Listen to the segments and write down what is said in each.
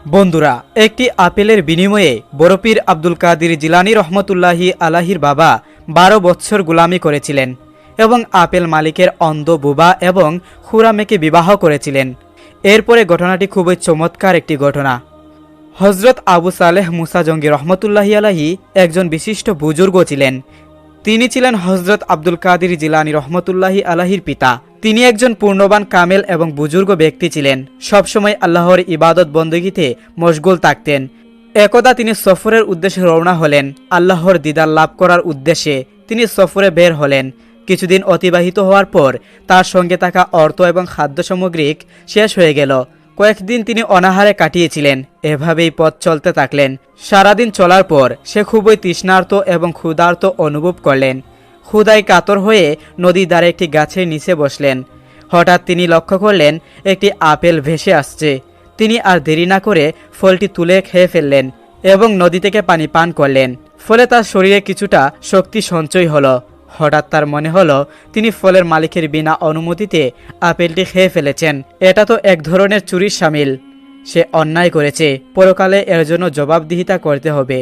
বন্ধুরা, একটি আপেলের বিনিময়ে বড়পীর আব্দুল কাদির জিলানী রহমতুল্লাহি আলাহির বাবা ১২ বছর গোলামি করেছিলেন এবং আপেল মালিকের অন্ধ বুবা এবং খুরামেকে বিবাহ করেছিলেন। এরপরে ঘটনাটি খুবই চমৎকার একটি ঘটনা। হজরত আবু সালেহ মুসা জঙ্গি রহমতুল্লাহি আলাহি একজন বিশিষ্ট বুজুর্গ ছিলেন। তিনি ছিলেন হজরত আব্দুল কাদির জিলানী রহমতুল্লাহি আলাহির পিতা। তিনি একজন পূর্ণবান কামেল এবং বুজুর্গ ব্যক্তি ছিলেন। সবসময় আল্লাহর ইবাদত বন্দগীতে মশগুল থাকতেন। একদা তিনি সফরের উদ্দেশ্যে রওনা হলেন। আল্লাহর দিদার লাভ করার উদ্দেশ্যে তিনি সফরে বের হলেন। কিছুদিন অতিবাহিত হওয়ার পর তার সঙ্গে থাকা অর্থ এবং খাদ্য সামগ্রিক শেষ হয়ে গেল। কয়েকদিন তিনি অনাহারে কাটিয়েছিলেন। এভাবেই পথ চলতে থাকলেন। সারাদিন চলার পর সে খুবই তৃষ্ণার্ত এবং ক্ষুধার্ত অনুভব করলেন। ক্ষুধায় কাতর হয়ে নদীর ধারে একটি গাছের নিচে বসলেন। হঠাৎ তিনি লক্ষ্য করলেন একটি আপেল ভেসে আসছে। তিনি আর দেরি না করে ফলটি তুলে খেয়ে ফেললেন এবং নদী থেকে পানি পান করলেন। ফলে তার শরীরে কিছুটা শক্তি সঞ্চয় হলো। হঠাৎ তার মনে হলো তিনি ফলের মালিকের বিনা অনুমতিতে আপেলটি খেয়ে ফেলেছেন। এটা তো এক ধরনের চুরির শামিল। সে অন্যায় করেছে। পরকালে এর জন্য জবাবদিহিতা করতে হবে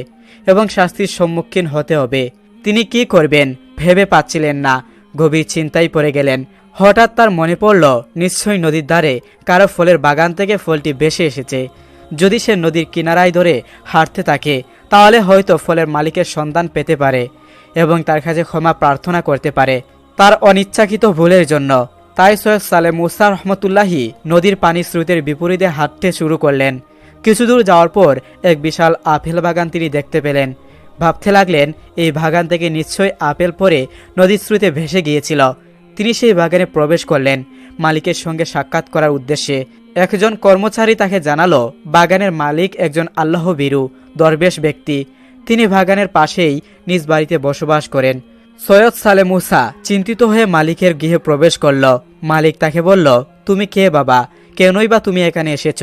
এবং শাস্তির সম্মুখীন হতে হবে। তিনি কি করবেন ভেবে পাচ্ছিলেন না। গভীর চিন্তায় পড়ে গেলেন। হঠাৎ তার মনে পড়ল নিশ্চয়ই নদীর ধারে কারো ফলের বাগান থেকে ফলটি ভেসে এসেছে। যদি সে নদীর কিনারায় ধরে হাঁটতে থাকে তাহলে হয়তো ফলের মালিকের সন্ধান পেতে পারে এবং তার কাছে ক্ষমা প্রার্থনা করতে পারে তার অনিচ্ছাকৃত ভুলের জন্য। তাই সৈয়দ সালেহ মুসা রহমতুল্লাহি নদীর পানির স্রোতের বিপরীতে হাঁটতে শুরু করলেন। কিছু দূর যাওয়ার পর এক বিশাল আপেল বাগান তিনি দেখতে পেলেন। ভাবতে লাগলেন এই বাগান থেকে নিশ্চয়ই আপেল পরে নদীর স্রোতে ভেসে গিয়েছিল। তিনি সেই বাগানে প্রবেশ করলেন মালিকের সঙ্গে সাক্ষাৎ করার উদ্দেশ্যে। একজন কর্মচারী তাকে জানালো বাগানের মালিক একজন আল্লাহ ভীরু দরবেশ ব্যক্তি। তিনি বাগানের পাশেই নিজ বাড়িতে বসবাস করেন। সৈয়দ সালেহ মুসা চিন্তিত হয়ে মালিকের গৃহে প্রবেশ করল। মালিক তাকে বলল, তুমি কে বাবা? কেনই বা তুমি এখানে এসেছ?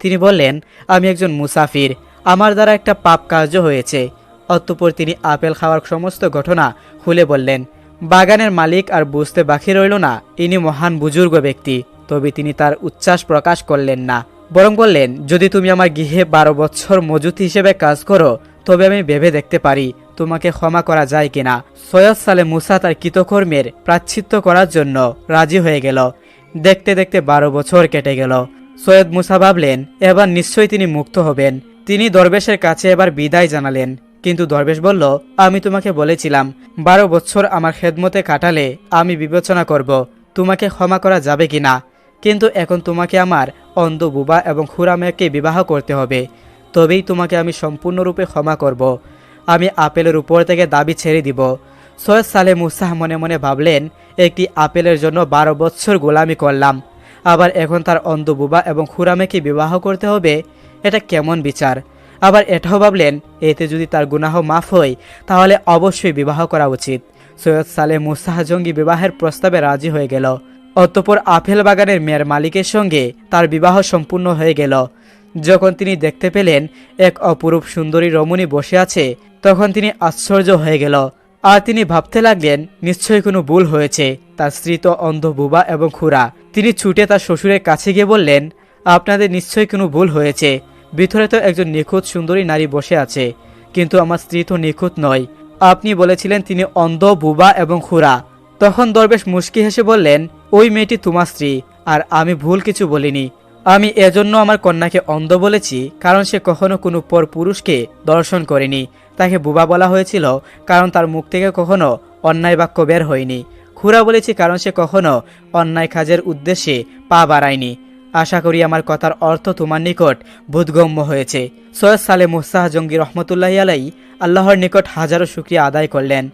তিনি বললেন, আমি একজন মুসাফির। আমার দ্বারা একটা পাপ কার্য হয়েছে। অতঃপর তিনি আপেল খাওয়ার সমস্ত ঘটনা খুলে বললেন। বাগানের মালিক আর বুঝতে বাকি রইল না ইনি মহান বুজুর্গ ব্যক্তি। তবে তিনি তার উচ্ছ্বাস প্রকাশ করলেন না, বরং বললেন, যদি তুমি আমার গৃহে 12 বছর মজুত হিসেবে কাজ করো তবে আমি ভেবে দেখতে পারি তোমাকে ক্ষমা করা যায় কিনা। সৈয়দ সালেহ মুসা তার কৃতকর্মের প্রায়শ্চিত্ত করার জন্য রাজি হয়ে গেল। দেখতে দেখতে 12 বছর কেটে গেল। সৈয়দ মুসা ভাবলেন এবার নিশ্চয়ই তিনি মুক্ত হবেন। তিনি দরবেশের কাছে এবার বিদায় জানালেন। কিন্তু দরবেশ বলল, আমি তোমাকে বলেছিলাম 12 বছর আমার খেদমতে কাটালে আমি বিবেচনা করব তোমাকে ক্ষমা করা যাবে কিনা। কিন্তু এখন তোমাকে আমার অন্ধ বুবা এবং খুরামেকে বিবাহ করতে হবে, তবেই তোমাকে আমি সম্পূর্ণরূপে ক্ষমা করব। আমি আপেলের উপর থেকে দাবি ছেড়ে দিব। সৈয়দ সালেহ মুসা মনে মনে ভাবলেন, একটি আপেলের জন্য 12 বছর গোলামি করলাম, আবার এখন তার অন্ধ বুবা এবং খুরামেকে বিবাহ করতে হবে। এটা কেমন বিচার? আবার এটাও ভাবলেন, এতে যদি তার গুনাহ মাফ হয় তাহলে অবশ্যই বিবাহ করা উচিত। সৈয়দ সালেহ মুসা জঙ্গি বিবাহের প্রস্তাবে রাজি হয়ে গেল। অতঃপর আপেল বাগানের মেয়ের মালিকের সঙ্গে তার বিবাহ সম্পূর্ণ হয়ে গেল। যখন তিনি দেখতে পেলেন এক অপরূপ সুন্দরী রমণী বসে আছে তখন তিনি আশ্চর্য হয়ে গেল। আর তিনি ভাবতে লাগলেন নিশ্চয়ই কোনো ভুল হয়েছে। তার স্ত্রী তো অন্ধ বুবা এবং খুরা। তিনি ছুটে তার শ্বশুরের কাছে গিয়ে বললেন, আপনাদের নিশ্চয়ই কোনো ভুল হয়েছে। ভিতরে তো একজন নিখুঁত সুন্দরী নারী বসে আছে, কিন্তু আমার স্ত্রী তো নিখুঁত নয়। আপনি বলেছিলেন তিনি অন্ধ বুবা এবং খুরা। তখন দরবেশ মুচকি হেসে বললেন, ওই মেয়েটি তোমার স্ত্রী, আর আমি ভুল কিছু বলিনি। আমি এজন্য আমার কন্যাকে অন্ধ বলেছি কারণ সে কখনো কোনো পর পুরুষকে দর্শন করেনি। তাকে বুবা বলা হয়েছিল কারণ তার মুখ থেকে কখনো অন্যায় বাক্য বের হয়নি। খুরা বলেছি কারণ সে কখনো অন্যায় কাজের উদ্দেশ্যে পা বাড়ায়নি। আশা করি আমার কথার অর্থ তোমার নিকট বোধগম্য হয়েছে। সৈয়দ সালেহ মুসা জঙ্গি রহমতুল্লাহি আলাই আল্লাহর নিকট হাজারো শুকরিয়া আদায় করলেন।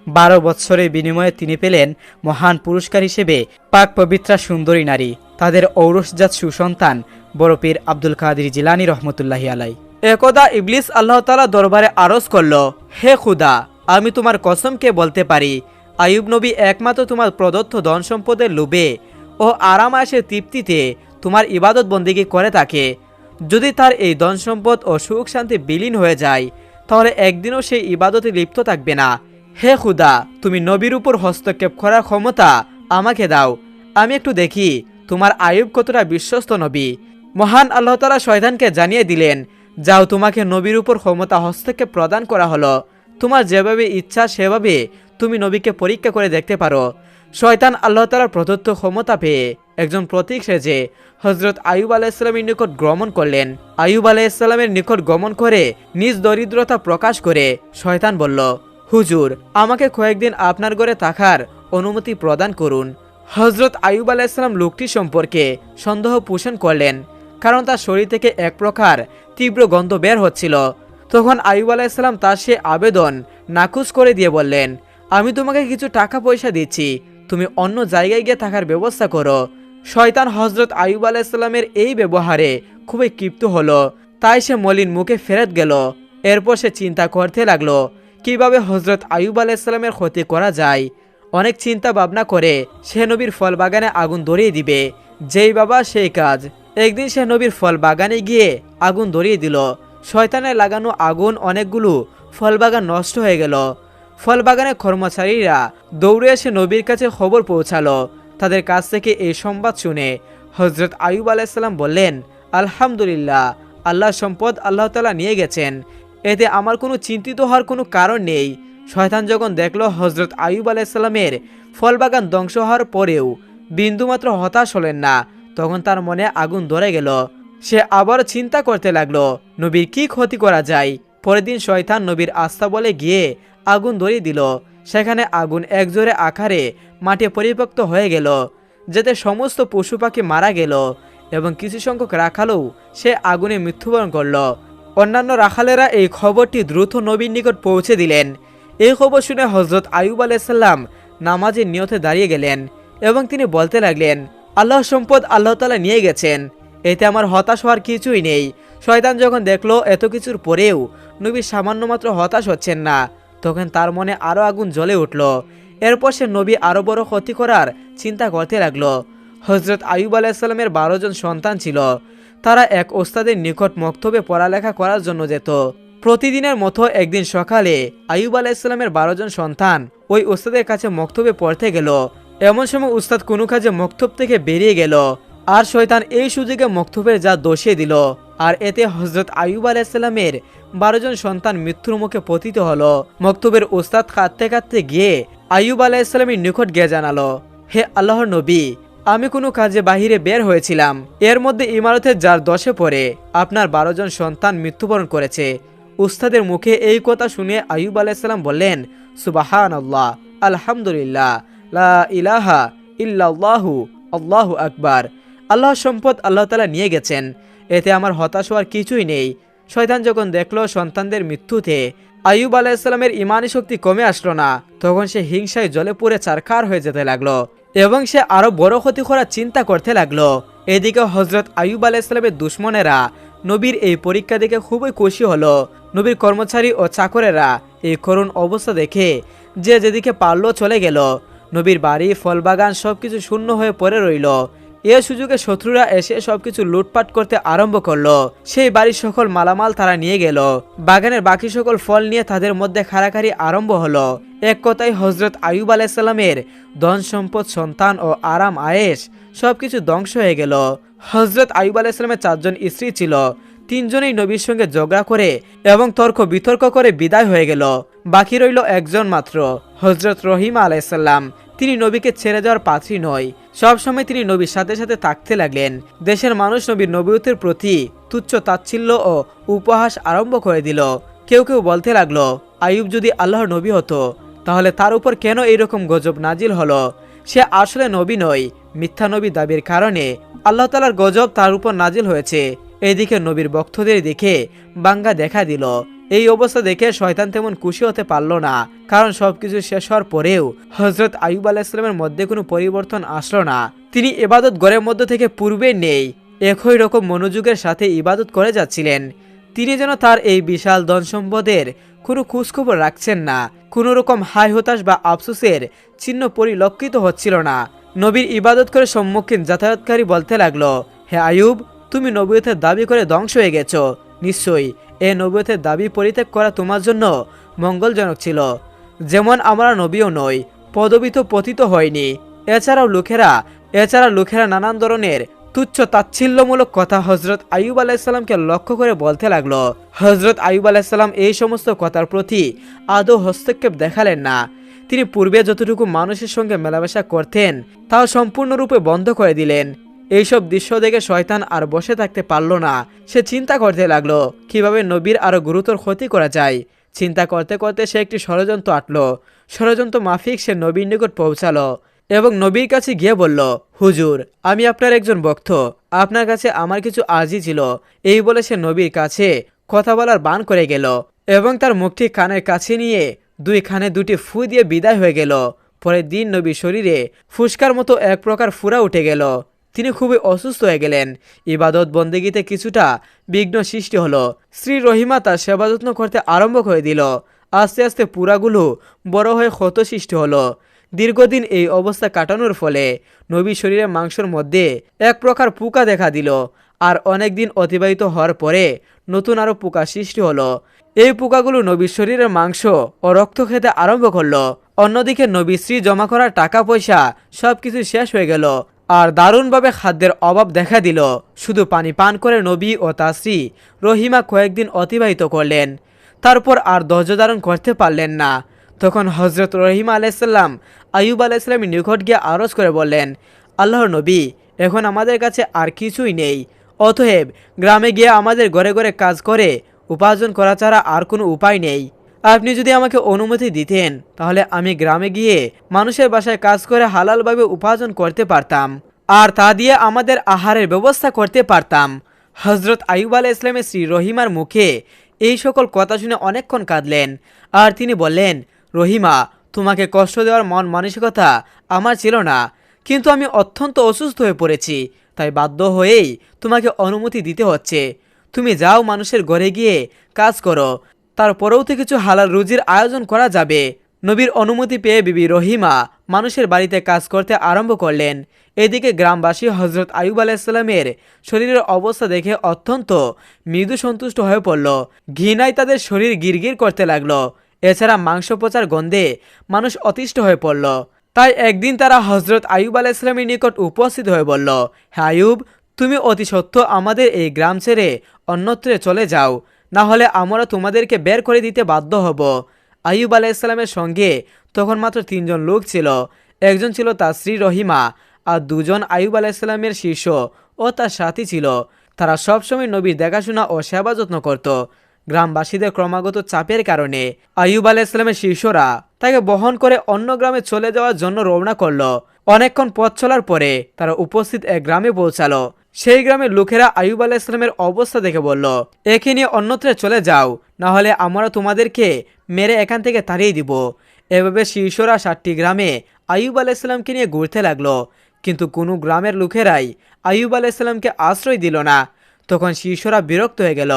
12 বছরের বিনিময়ে তিনি পেলেন মহান পুরস্কার হিসেবে পাক পবিত্রা সুন্দরী নারী, তাদের ঔরসজাত সুসন্তান বড়পীর আব্দুল কাদির জিলানী রহমতুল্লাহি আলাই। একদা ইবলিস আল্লাহ তাআলা দরবারে আরজ করল, হে খুদা, আমি তোমার কসমকে বলতে পারি আইয়ুব নবী একমাত্র তোমার প্রদত্ত ধন সম্পদের লোভে ও আরাম আয়েশের তৃপ্তিতে তোমার ইবাদত বন্দেগী করে থাকে। যদি তার এই ধন সম্পদ ও সুখ শান্তি বিলীন হয়ে যায় তাহলে একদিনও সেই ইবাদতে লিপ্ত থাকবে না। হে খুদা, তুমি নবীর উপর হস্তক্ষেপ করার ক্ষমতা আমাকে দাও। আমি একটু দেখি তোমার আইয়ুব কতটা বিশ্বস্ত নবী। মহান আল্লাহ তাআলা শয়তানকে জানিয়ে দিলেন, যাও, তোমাকে নবীর উপর ক্ষমতা হস্তক্ষেপ প্রদান করা হলো, তোমার যেভাবে ইচ্ছা সেভাবে তুমি নবীকে পরীক্ষা করে দেখতে পারো। শয়তান আল্লাহ তাআলার প্রদত্ত ক্ষমতা পেয়ে একজন প্রতীক সেজে হযরত আইয়ুব আলাইহিসসালামের নিকট গমন করলেন। আইয়ুব আলাইহিসসালামের নিকট গমন করে নিজ দরিদ্রতা প্রকাশ করে শয়তান বলল, হুজুর, আমাকে কয়েকদিন আপনার ঘরে থাকার অনুমতি প্রদান করুন। হযরত আইয়ুব আলাইহিসসালাম লোকটি সম্পর্কে সন্দেহ পোষণ করলেন, কারণ তার শরীর থেকে এক প্রকার তীব্র গন্ধ বের হচ্ছিল। তখন আইয়ুব আলাইহিসসালাম তার সে আবেদন নাকচ করে দিয়ে বললেন, আমি তোমাকে কিছু টাকা পয়সা দিচ্ছি, তুমি অন্য জায়গায় গিয়ে থাকার ব্যবস্থা করো। শয়তান হযরত আইয়ুব আলাইহিসসালামের এই ব্যবহারে খুবই ক্ষিপ্ত হলো, তাই সে মলিন মুখে ফেরত গেল। এরপর সে চিন্তা করতে লাগলো কিভাবে হযরত আইয়ুব আলাইহিসসালামের ক্ষতি করা যায়। অনেক চিন্তা ভাবনা করে সে নবীর ফল বাগানে আগুন ধরিয়ে দিবে। যেই বাবা সেই কাজ। একদিন সে নবীর ফল বাগানে গিয়ে আগুন ধরিয়ে দিল। শয়তানের লাগানো আগুন অনেকগুলো ফল বাগান নষ্ট হয়ে গেল। ফল বাগানের কর্মচারীরা দৌড়ে এসে নবীর কাছে খবর পৌঁছালো। তাদের কাছ থেকে এই সংবাদ শুনে হযরত আইয়ুব আলাইহিসসালাম বললেন, আলহামদুলিল্লাহ, আল্লাহর সম্পদ আল্লাহ তাআলা নিয়ে গেছেন, এতে আমার কোনো চিন্তিত হওয়ার কোনো কারণ নেই। শয়তান যখন দেখল হযরত আইয়ুব আলাইহিসসালামের ফল বাগান ধ্বংস হওয়ার পরেও বিন্দুমাত্র হতাশ হলেন না, তখন তার মনে আগুন ধরে গেল। সে আবার চিন্তা করতে লাগলো নবীর কি ক্ষতি করা যায়। পরের দিন শয়তান নবীর আস্থা বলে গিয়ে আগুন ধরিয়ে দিল। সেখানে আগুন একজোরে আকারে মাটি পরিত্যক্ত হয়ে গেল, যাতে সমস্ত পশু পাখি মারা গেল এবং কিছু সংখ্যক রাখালও সে আগুনে মৃত্যুবরণ করল। অন্যান্য রাখালেরা এই খবরটি দ্রুত নবীর নিকট পৌঁছে দিলেন। এই খবর শুনে হযরত আইয়ুব আলাইহিসসালাম নামাজের নিয়তে দাঁড়িয়ে গেলেন এবং তিনি বলতে লাগলেন, আল্লাহ সম্পদ আল্লাহ তাআলা নিয়ে গেছেন, এতে আমার হতাশ হওয়ার কিছুই নেই। শয়তান যখন দেখলো এত কিছুর পরেও নবী সামান্য মাত্র হতাশ হচ্ছেন না, তখন তার মনে আরো আগুন জ্বলে উঠল। এরপর সে নবী আরো বড় ক্ষতি করার চিন্তা করতে লাগলো। হযরত আইয়ুব আলাইহিসসালামের 12 জন সন্তান ছিল। তারা এক ওস্তাদের নিকট মক্তবে পড়ালেখা করার জন্য যেত। প্রতিদিনের মতো একদিন সকালে আইয়ুব আলাইহিসসালামের 12 জন সন্তান ওই ওস্তাদের কাছে মক্তবে পড়তে গেল। এমন সময় উস্তাদ কোনো কাজে মক্তব থেকে বেরিয়ে গেল, আর শয়তান এই সুযোগে মক্তবের যা দোষিয়ে দিল, আর এতে হযরত আইয়ুব আলাইহিসসালামের 12 জন সন্তান মৃত্যুর মুখে পতিত হলো। মক্তবের উস্তাদ কাঁদতে কাঁদতে গিয়ে আইয়ুব আলাইহিসসালামের নিকট গিয়ে জানালো, হে আল্লাহর নবী, আমি কোনো কাজে বাহিরে বের হয়েছিলাম, এর মধ্যে ইমারতের যার দশে পড়ে আপনার 12 জন সন্তান মৃত্যুবরণ করেছে। উস্তাদের মুখে এই কথা শুনে আইয়ুব আলাইহিসসালাম বললেন, সুবহানাল্লাহ, আলহামদুলিল্লাহ, লা ইলাহা ইল্লাল্লাহু, আল্লাহু আকবার। আল্লাহর সম্পদ আল্লাহ তাআলা নিয়ে গেছেন, এতে আমার হতাশ হওয়ার কিছুই নেই। শয়তান যখন দেখলো সন্তানদের মৃত্যুতে আইয়ুব আলাইহিসসালামের ইমানি শক্তি কমে আসলো না, তখন সে হিংসায় জ্বলে পুড়ে ছারখার হয়ে যেতে লাগলো এবং সে আরো বড় ক্ষতি করার চিন্তা করতে লাগলো। এদিকে হযরত আইয়ুব আলাইহিসসালামের দুশমনেরা নবীর এই পরীক্ষা দেখে খুবই খুশি হলো। নবীর কর্মচারী ও চাকরেরা এই করুণ অবস্থা দেখে যে যেদিকে পারল চলে গেল। নবীর বাড়ি, ফলবাগান সবকিছু শূন্য হয়ে পড়ে রইল। এ সুযোগে শত্রুরা এসে সবকিছু লুটপাট করতে আরম্ভ করলো। সেই বাড়ির সকল মালামাল তারা নিয়ে গেল। বাগানের বাকি সকল ফল নিয়ে তাদের মধ্যে খাড়াখাড়ি আরম্ভ হলো। এক কথায় হযরত আইয়ুব আলাইহিসসালামের ধন সম্পদ, সন্তান ও আরাম আয়েশ সবকিছু ধ্বংস হয়ে গেল। হযরত আইয়ুব আলাইহিসসালামের 4 জন স্ত্রী ছিল। 3 জনেই নবীর সঙ্গে ঝগড়া করে এবং তর্ক বিতর্ক করে বিদায় হয়ে গেল। বাকি রইল একজন মাত্র, হযরত রহিমা আলাইহিসসালাম। তিনি নবীকে ছেড়ে যাওয়ার পাত্রী নয়, সবসময় তিনি নবীর সাথে সাথে থাকতে লাগলেন। দেশের মানুষ নবীর নবুয়তের প্রতি তুচ্ছ তাচ্ছিল্য ও উপহাস আরম্ভ করে দিল। কেউ কেউ বলতে লাগলো, আইয়ুব যদি আল্লাহর নবী হতো তাহলে তার উপর কেন এইরকম গজব নাজিল হলো? সে আসলে নবী নয়, মিথ্যা নবী দাবির কারণে আল্লাহ তাআলার গজব তার উপর নাজিল হয়েছে। এদিকে নবীর ভক্তদের দেখে বাঙ্গা দেখা দিল। এই অবস্থা দেখে শয়তান তেমন খুশি হতে পারল না, কারণ সবকিছু শেষ হওয়ার পরেও হযরত আইয়ুব আলাইহিসসালামের মধ্যে কোনো পরিবর্তন আসলো না। তিনি ইবাদত ঘরের মধ্যে থেকে পূর্বে নেই একই রকম মনোযোগের সাথে ইবাদত করে যাচ্ছিলেন। তিনি যেন তার এই বিশাল ধন সম্পদের কোনো খোঁজখবর রাখছেন না। কোনো রকম হাই হতাশ বা আফসোসের চিহ্ন পরিলক্ষিত হচ্ছিল না। নবীর ইবাদত করে সম্মুখীন যাতায়াতকারী বলতে লাগলো, হে আইয়ুব, তুমি নবুয়তের দাবি করে ধ্বংস হয়ে গেছো। নিশ্চয়ই এ নবুয়তের দাবি পরিত্যাগ করা তোমার জন্য মঙ্গলজনক ছিল। যেমন আমরা নবীও নই, পদবী তো পতিত হয়নি। এছাড়া লোকেরা নানান ধরনের তুচ্ছ তাচ্ছিল্যমূলক কথা হজরত আইয়ুব আলাইসাল্লামকে লক্ষ্য করে বলতে লাগলো। হজরত আইয়ুব আলাইসাল্লাম এই সমস্ত কথার প্রতি আদৌ হস্তক্ষেপ দেখালেন না। তিনি পূর্বে যতটুকু মানুষের সঙ্গে মেলামেশা করতেন তাও সম্পূর্ণরূপে বন্ধ করে দিলেন। এইসব দৃশ্য দেখে শয়তান আর বসে থাকতে পারল না। সে চিন্তা করতে লাগলো কিভাবে নবীর আরো গুরুতর ক্ষতি করা যায়। চিন্তা করতে করতে সে একটি ষড়যন্ত্র আঁটল। ষড়যন্ত্র মাফিক সে নবীর নিকট পৌঁছালো এবং নবীর কাছে গিয়ে বলল, হুজুর, আমি আপনার একজন ভক্ত, আপনার কাছে আমার কিছু আর্জি ছিল। এই বলে সে নবীর কাছে কথা বলার বান করে গেল এবং তার মুখটি কানের কাছে নিয়ে দুই কানে দুটি ফু দিয়ে বিদায় হয়ে গেল। পরের দিন নবীর শরীরে ফুসকার মতো এক প্রকার ফুরা উঠে গেল। তিনি খুবই অসুস্থ হয়ে গেলেন। ইবাদত বন্দেগীতে কিছুটা বিঘ্ন সৃষ্টি হলো। স্ত্রী রহিমা তার সেবা যত্ন করতে আরম্ভ করে দিল। আস্তে আস্তে পুরাগুলো বড় হয়ে ক্ষত সৃষ্টি হলো। দীর্ঘদিন এই অবস্থা কাটানোর ফলে নবীর শরীরের মাংসের মধ্যে এক প্রকার পোকা দেখা দিল। আর অনেক দিন অতিবাহিত হওয়ার পরে নতুন আরো পোকা সৃষ্টি হলো। এই পোকাগুলো নবীর শরীরের মাংস ও রক্ত খেতে আরম্ভ করলো। অন্যদিকে নবীর স্ত্রী জমা করা টাকা পয়সা সবকিছু শেষ হয়ে গেল আর দারুণভাবে খাদ্যের অভাব দেখা দিল। শুধু পানি পান করে নবী ও তার স্ত্রী রহিমা কয়েকদিন অতিবাহিত করলেন। তারপর আর ধৈর্য ধারণ করতে পারলেন না। তখন হজরত রহিমা আলাইসাল্লাম আইয়ুব আলাইসাল্লামের নিকট গিয়ে আরজ করে বললেন, আল্লাহর নবী, এখন আমাদের কাছে আর কিছুই নেই। অতএব গ্রামে গিয়ে আমাদের ঘরে ঘরে কাজ করে উপার্জন করা ছাড়া আর কোনো উপায় নেই। আপনি যদি আমাকে অনুমতি দিতেন তাহলে আমি গ্রামে গিয়ে মানুষের বাসায় কাজ করে হালালভাবে উপার্জন করতে পারতাম আর তা দিয়ে আমাদের আহারের ব্যবস্থা করতে পারতাম। হজরত আইয়ুব আলাইহিস সালামের স্ত্রী রহিমার মুখে এই সকল কথা শুনে অনেকক্ষণ কাঁদলেন আর তিনি বললেন, রহিমা, তোমাকে কষ্ট দেওয়ার মন মানসিকতা আমার ছিল না, কিন্তু আমি অত্যন্ত অসুস্থ হয়ে পড়েছি, তাই বাধ্য হয়েই তোমাকে অনুমতি দিতে হচ্ছে। তুমি যাও, মানুষের ঘরে গিয়ে কাজ করো, তারপরেও তো কিছু হালাল রুজির আয়োজন করা যাবে। নবীর অনুমতি পেয়ে বিবি রহিমা মানুষের বাড়িতে কাজ করতে আরম্ভ করলেন। এদিকে গ্রামবাসী হজরত আইয়ুব আলাইসাল্লামের শরীরের অবস্থা দেখে অত্যন্ত মৃদু সন্তুষ্ট হয়ে পড়ল। ঘৃণায় তাদের শরীর গিরগির করতে লাগলো। এছাড়া মাংস পচার গন্ধে মানুষ অতিষ্ঠ হয়ে পড়ল। তাই একদিন তারা হজরত আইয়ুব আলাইসাল্লামের নিকট উপস্থিত হয়ে বলল, হ্যাঁ আইয়ুব, তুমি অতি সত্য আমাদের এই গ্রাম ছেড়ে অন্যত্রে চলে যাও, না হলে আমরা তোমাদেরকে বের করে দিতে বাধ্য হব। আইয়ুব আলাইসাল্লামের সঙ্গে তখন মাত্র 3 জন লোক ছিল। একজন ছিল তার স্ত্রী রহিমা আর 2 জন আইয়ুব আলাইসাল্লামের শিষ্য ও তার সাথী ছিল। তারা সবসময় নবীর দেখাশোনা ও সেবা যত্ন করত। গ্রামবাসীদের ক্রমাগত চাপের কারণে আইয়ুব আলাইসাল্লামের শিষ্যরা তাকে বহন করে অন্য গ্রামে চলে যাওয়ার জন্য রওনা করলো। অনেকক্ষণ পথ চলার পরে তারা উপস্থিত এক গ্রামে পৌঁছালো। সেই গ্রামের লোকেরা আইয়ুব আলাইসাল্লামের অবস্থা দেখে বলল, একে নিয়ে অন্যত্রে চলে যাও, না হলে আমরা তোমাদেরকে মেরে এখান থেকে তাড়িয়ে দিব। এভাবে শিষ্যরা 7টি গ্রামে আইয়ুব আলাইসাল্লামকে নিয়ে ঘুরতে লাগলো, কিন্তু কোনো গ্রামের লোকেরাই আইয়ুব আলাইসাল্লামকে আশ্রয় দিল না। তখন শিষ্যরা বিরক্ত হয়ে গেল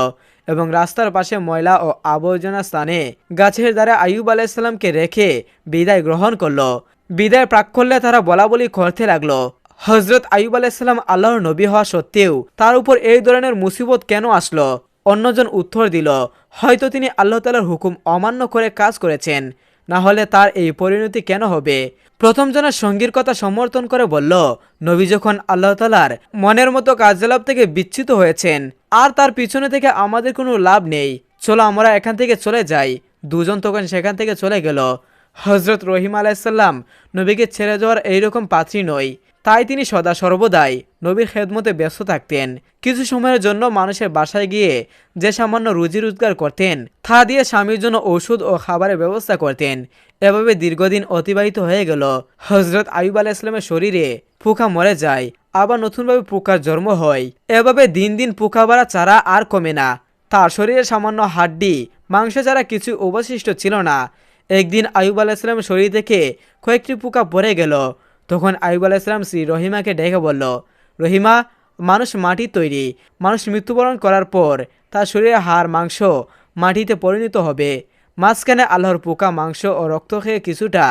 এবং রাস্তার পাশে ময়লা ও আবর্জনা স্থানে গাছের দ্বারা আইয়ুব আলাইসাল্লামকে রেখে বিদায় গ্রহণ করলো। বিদায় প্রাক্কল্যে তারা বলাবলি করতে লাগলো, হজরত আইয়ুব আলাইসাল্লাম আল্লাহর নবী হওয়া সত্ত্বেও তার উপর এই ধরনের মুসিবত কেন আসলো? অন্যজন উত্তর দিল, হয়তো তিনি আল্লাহ তাআলার হুকুম অমান্য করে কাজ করেছেন, না হলে তার এই পরিণতি কেন হবে? প্রথম জনের সঙ্গীর কথা সমর্থন করে বলল, নবী যখন আল্লাহ তাআলার মনের মতো কার্যকলাপ থেকে বিচ্যুত হয়েছেন আর তার পিছনে থেকে আমাদের কোনো লাভ নেই, চলো আমরা এখান থেকে চলে যাই। 2 জন তখন সেখান থেকে চলে গেল। হজরত রহিম আলাইসাল্লাম নবীকে ছেড়ে যাওয়ার এইরকম পাত্রী নয়, তাই তিনি সদা সর্বদাই নবীর খেদমতে ব্যস্ত থাকতেন। কিছু সময়ের জন্য মানুষের বাসায় গিয়ে যে সামান্য রুজি রোজগার করতেন তা দিয়ে স্বামীর জন্য ওষুধ ও খাবারের ব্যবস্থা করতেন। এভাবে দীর্ঘদিন অতিবাহিত হয়ে গেল। হজরত আইয়ুব আলাইহিসসালামের শরীরে পোকা মরে যায়, আবার নতুনভাবে পোকার জন্ম হয়। এভাবে দিন দিন পোকা বাড়া চারা আর কমে না। তার শরীরে সামান্য হাড্ডি মাংস ছাড়া কিছু অবশিষ্ট ছিল না। একদিন আইয়ুব আলাইহিসসালামের শরীর থেকে কয়েকটি পোকা পড়ে গেল। তখন আইয়ুব আলাইহিসসালাম স্ত্রী রহিমাকে ডেকে বলল, রহিমা, মানুষ মাটির তৈরি, মানুষ মৃত্যুবরণ করার পর তার শরীরে হাড় মাংস মাটিতে পরিণত হবে। মাঝখানে আল্লাহর পোকা মাংস ও রক্ত খেয়ে কিছুটা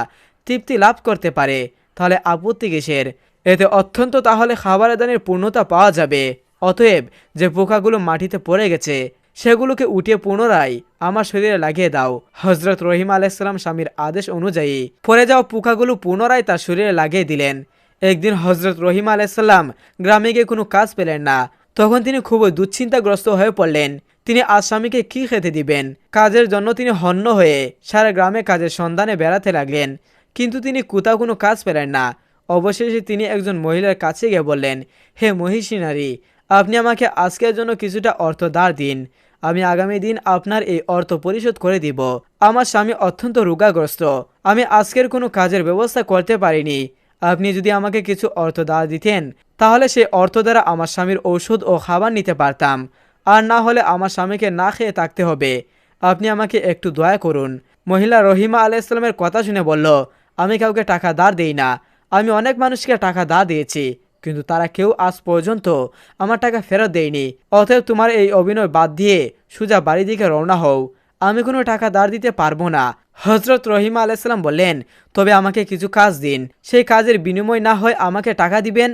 তৃপ্তি লাভ করতে পারে, তাহলে আপত্তি কিসের? এতে অত্যন্ত তাহলে খাবারের দানের পূর্ণতা পাওয়া যাবে। অতএব যে পোকাগুলো মাটিতে পড়ে গেছে সেগুলোকে উঠিয়ে পুনরায় আমার শরীরে লাগিয়ে দাও। হজরত রহিম আলাইহিসসালাম স্বামীর আদেশ অনুযায়ী পড়ে যাওয়া পোকাগুলো পুনরায় তার শরীরে লাগিয়ে দিলেন। একদিন হজরত রহিম আলাইসাল্লাম গ্রামে গিয়ে কোনো কাজ পেলেন না। তখন তিনি খুবই দুশ্চিন্তাগ্রস্ত হয়ে পড়লেন। তিনি আজ স্বামীকে কি খেতে দিবেন। কাজের জন্য তিনি হন্য হয়ে সারা গ্রামে কাজের সন্ধানে বেড়াতে লাগলেন, কিন্তু তিনি কোথাও কোনো কাজ পেলেন না। অবশেষে তিনি একজন মহিলার কাছে গিয়ে বললেন, হে মহিষী নারী, আপনি আমাকে আজকের জন্য কিছুটা অর্থ ধার দিন। আমি আগামী দিন আপনার এই অর্থ পরিশোধ করে দিব। আমার স্বামী অত্যন্ত রোগাগ্রস্ত, আমি আজকের কোনো কাজের ব্যবস্থা করতে পারিনি। আপনি যদি আমাকে কিছু অর্থ ধার দিতেন, তাহলে সেই অর্থ দ্বারা আমার স্বামীর ঔষধ ও খাবার নিতে পারতাম, আর না হলে আমার স্বামীকে না খেয়ে থাকতে হবে। আপনি আমাকে একটু দয়া করুন। মহিলা রহিমা আলাইসাল্লামের কথা শুনে বলল, আমি কাউকে টাকা ধার দেই না। আমি অনেক মানুষকে টাকা ধার দিয়েছি, কিন্তু তারা কেউ আজ পর্যন্ত আমার টাকা ফেরত দেয়নি। অতএব তোমার এই অভিনয় বাদ দিয়ে সোজা বাড়ির দিকে রওনা হও। আমি কোনো টাকা ধার দিতে পারবো না। হজরত রহিমা আলাইসাল্লাম বললেন, তবে আমাকে কিছু কাজ দিন, সেই কাজের বিনিময় না হয় আমাকে টাকা দিবেন।